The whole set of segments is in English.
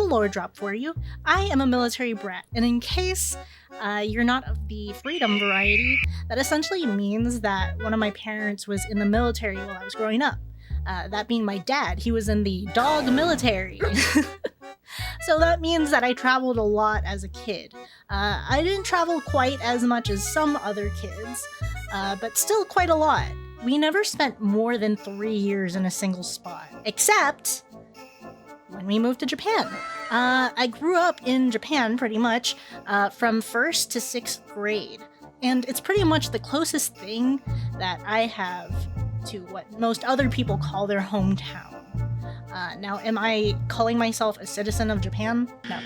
lore drop for you. I am a military brat, and in case you're not of the freedom variety, that essentially means that one of my parents was in the military while I was growing up. That being my dad, he was in the dog military. So that means that I traveled a lot as a kid. I didn't travel quite as much as some other kids, but still quite a lot. We never spent more than 3 years in a single spot, except when we moved to Japan. I grew up in Japan pretty much from 1st to 6th grade, and it's pretty much the closest thing that I have to what most other people call their hometown. Now, am I calling myself a citizen of Japan? No.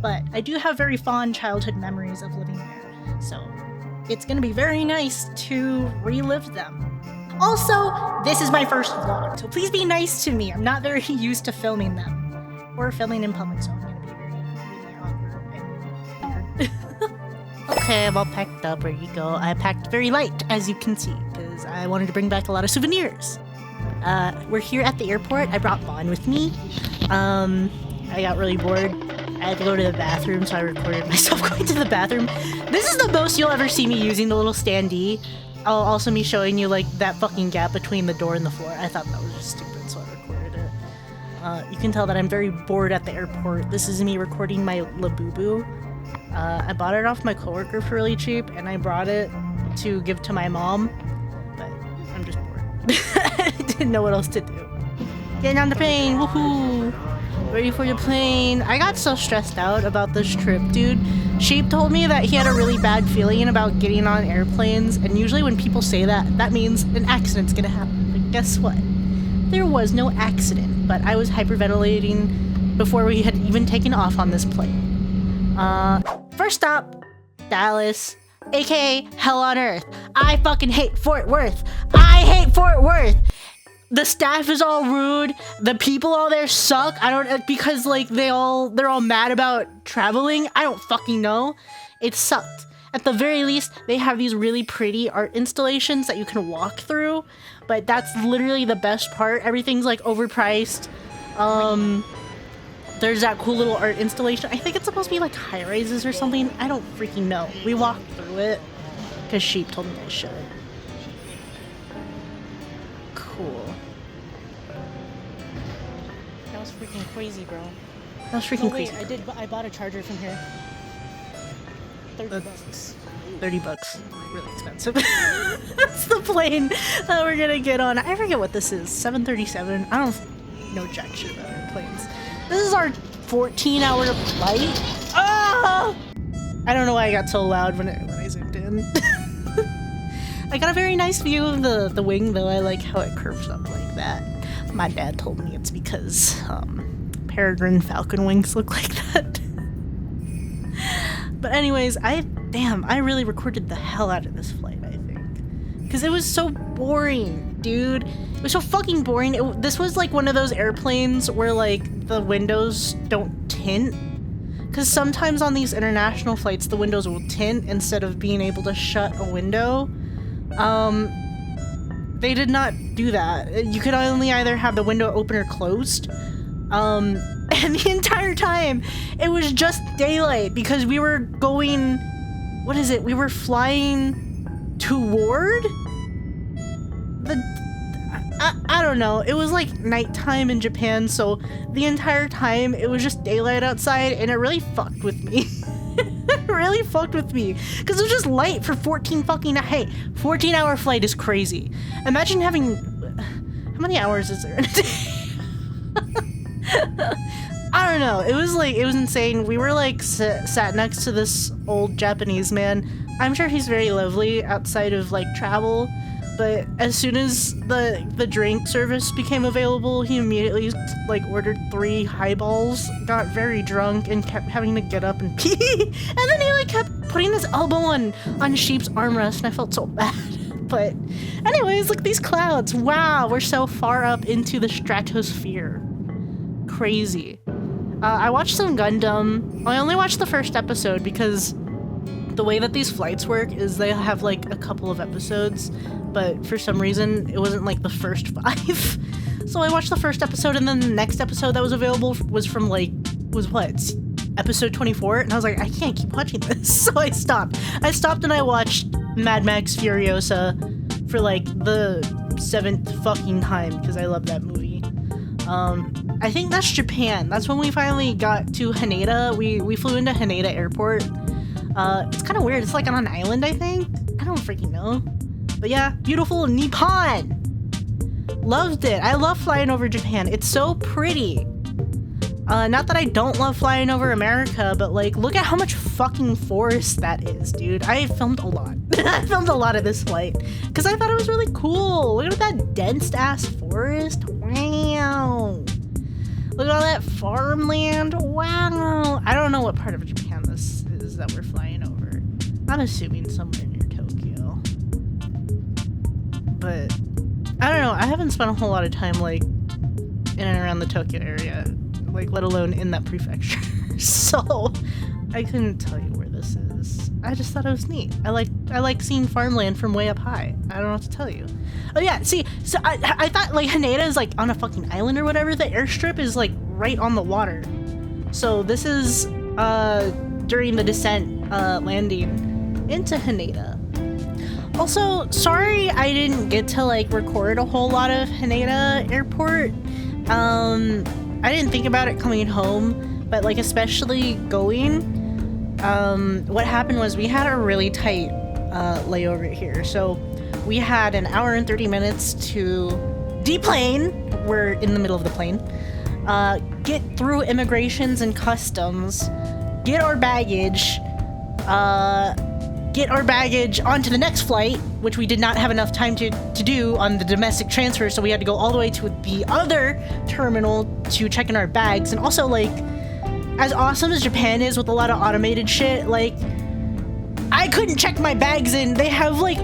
But I do have very fond childhood memories of living there, so it's gonna be very nice to relive them. Also, this is my first vlog, so please be nice to me. I'm not very used to filming them, or filming in public, so I'm gonna be really awkward and weird. Okay, I'm all packed up, ready to go. I packed very light, as you can see, because I wanted to bring back a lot of souvenirs. We're here at the airport. I brought Vaughn with me. I got really bored. I had to go to the bathroom, so I recorded myself going to the bathroom. This is the most you'll ever see me using the little standee. Also me showing you, like, that fucking gap between the door and the floor. I thought that was just stupid, so I recorded it. You can tell that I'm very bored at the airport. This is me recording my Labubu. I bought it off my coworker for really cheap, and I brought it to give to my mom, but I'm just bored. I didn't know what else to do. Getting on the plane, woohoo! Ready for the plane. I got so stressed out about this trip, dude. Sheep told me that he had a really bad feeling about getting on airplanes, and usually when people say that, that means an accident's gonna happen. But guess what? There was no accident, but I was hyperventilating before we had even taken off on this plane. First stop, Dallas, aka Hell on Earth. I fucking hate Fort Worth. I hate Fort Worth. The staff is all rude. The people all there suck. I don't, because like they're all mad about traveling. I don't fucking know. It sucked. At the very least, they have these really pretty art installations that you can walk through, but that's literally the best part. Everything's like overpriced. There's that cool little art installation. I think it's supposed to be like high rises or something. I don't freaking know. We walked through it because Sheep told me I should. Cool. That was freaking crazy, bro. That was freaking crazy. I bought a charger from here. $30. $30. Really expensive. That's the plane that we're gonna get on. I forget what this is. 737. I don't know jack shit about airplanes. This is our 14-hour flight. Ah! I don't know why I got so loud when I zoomed in. I got a very nice view of the wing, though. I like how it curves up like that. My dad told me it's because peregrine falcon wings look like that. But anyways, I really recorded the hell out of this flight, I think. Because it was so boring, dude. It was so fucking boring. This was like one of those airplanes where like the windows don't tint. Because sometimes on these international flights, the windows will tint instead of being able to shut a window. They did not do that. You could only either have the window open or closed. And the entire time, it was just daylight because we were going, what is it? We were flying toward I don't know. It was like nighttime in Japan, so the entire time it was just daylight outside, and it really fucked with me. It really fucked with me because it was just light for 14-hour flight is crazy. Imagine having, how many hours is there in a day? I don't know. It was insane. We were like sat next to this old Japanese man. I'm sure he's very lovely outside of like travel, but as soon as the drink service became available, he immediately like ordered 3 highballs, got very drunk, and kept having to get up and pee. And then he like kept putting his elbow on Sheep's armrest, and I felt so bad. But anyways, look at these clouds. Wow, we're so far up into the stratosphere. Crazy. I watched some Gundam. I only watched the first episode because the way that these flights work is they have like a couple of episodes, but for some reason it wasn't like the first 5. So I watched the first episode, and then the next episode that was available was from like was what? Episode 24? And I was like, I can't keep watching this. So I stopped. I stopped and I watched Mad Max Furiosa for like the 7th fucking time because I love that movie. I think that's Japan. That's when we finally got to Haneda. We flew into Haneda Airport. It's kind of weird. It's like on an island, I think. I don't freaking know. But yeah, beautiful Nippon. Loved it. I love flying over Japan. It's so pretty. Not that I don't love flying over America, but like, look at how much fucking forest that is, dude. I filmed a lot. I filmed a lot of this flight because I thought it was really cool. Look at that dense ass forest. Wow. Look at all that farmland. Wow. I don't know what part of Japan this is that we're flying over. I'm assuming somewhere near Tokyo. But I don't know. I haven't spent a whole lot of time like in and around the Tokyo area, like let alone in that prefecture. So I couldn't tell you where this is. I just thought it was neat. I like seeing farmland from way up high. I don't know what to tell you. Oh yeah, see, so I thought like Haneda is like on a fucking island or whatever. The airstrip is like right on the water. So this is during the descent landing into Haneda. Also, sorry I didn't get to like record a whole lot of Haneda Airport. I didn't think about it coming home, but like especially going, what happened was we had a really tight layover here. So we had an hour and 30 minutes to deplane. We're in the middle of the plane. Get through immigrations and customs, get our baggage onto the next flight, which we did not have enough time to do on the domestic transfer, so we had to go all the way to the other terminal to check in our bags. And also, like, as awesome as Japan is with a lot of automated shit, like, I couldn't check my bags in. They have, like,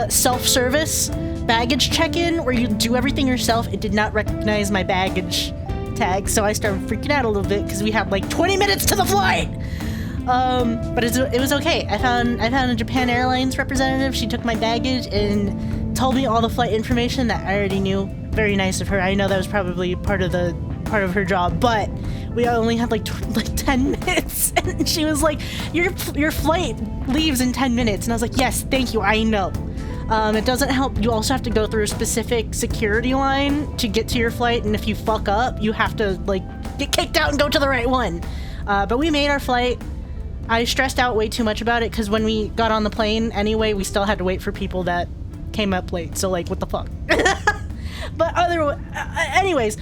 self-service baggage check-in where you do everything yourself. It did not recognize my baggage tag, so I started freaking out a little bit because we had, like, 20 minutes to the flight! But it was okay. I found a Japan Airlines representative. She took my baggage and told me all the flight information that I already knew. Very nice of her. I know that was probably part of her job, but we only had like 10 minutes, and she was like, "Your flight leaves in 10 minutes," and I was like, "Yes, thank you. I know." It doesn't help. You also have to go through a specific security line to get to your flight, and if you fuck up, you have to like get kicked out and go to the right one. But we made our flight. I stressed out way too much about it because when we got on the plane anyway, we still had to wait for people that came up late. So like, what the fuck? But anyways,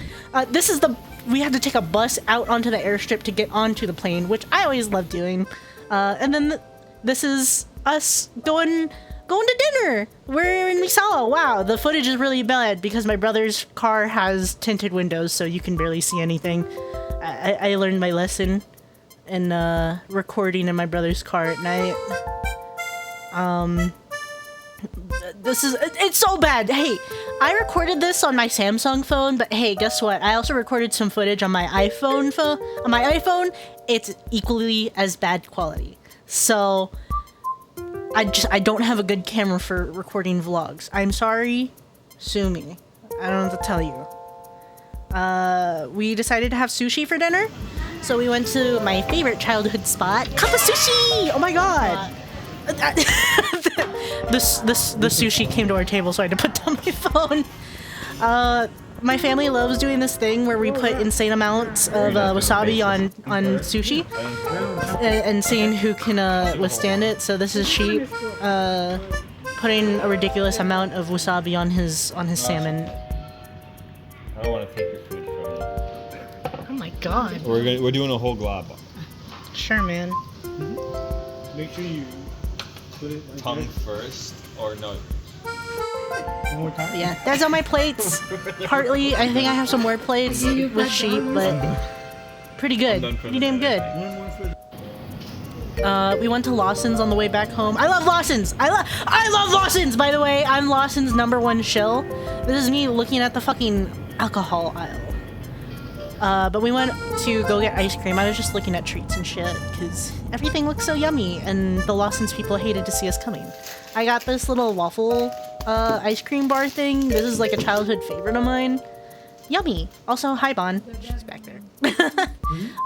we had to take a bus out onto the airstrip to get onto the plane, which I always love doing. And then this is us going to dinner. We're in Misawa. Wow, the footage is really bad because my brother's car has tinted windows, so you can barely see anything. I learned my lesson in recording in my brother's car at night. It's so bad. Hey, I recorded this on my Samsung phone, but hey, guess what? I also recorded some footage on my iPhone on my iPhone. It's equally as bad quality. So I don't have a good camera for recording vlogs. I'm sorry. Sue me. I don't know what to tell you. We decided to have sushi for dinner. So we went to my favorite childhood spot, Kappa Sushi! Oh my god! The sushi came to our table, so I had to put down my phone. My family loves doing this thing where we put insane amounts of wasabi on sushi and seeing who can withstand it. So this is Sheep putting a ridiculous amount of wasabi on his salmon. I don't want to take your food from you. Oh my god. We're doing a whole glob. Sure, man. Make sure you put it like Tongue this. first, or no? One more time. Yeah, that's on my plates. Partly, I think I have some more plates with Sheep, but pretty good. Pretty damn good. One more for We went to Lawson's on the way back home. I love Lawson's! I love Lawson's, by the way! I'm Lawson's #1 shill. This is me looking at the fucking alcohol aisle. But we went to go get ice cream. I was just looking at treats and shit, because everything looks so yummy, and the Lawson's people hated to see us coming. I got this little waffle ice cream bar thing. This is like a childhood favorite of mine. Yummy! Also, hi Bon. She's back there.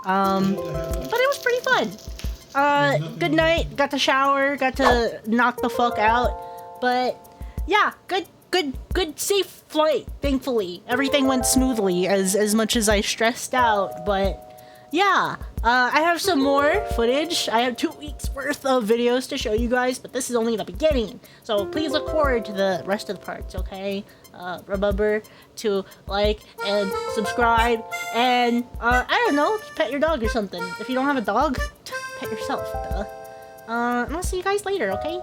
But it was pretty fun. Good night. Got to shower. Got to knock the fuck out. But yeah, good safe flight. Thankfully, everything went smoothly. As much as I stressed out, but yeah. I have some more footage. I have 2 weeks worth of videos to show you guys, but this is only the beginning. So please look forward to the rest of the parts, okay? Remember to like and subscribe, and I don't know, pet your dog or something. If you don't have a dog, pet yourself, duh. And I'll see you guys later, okay?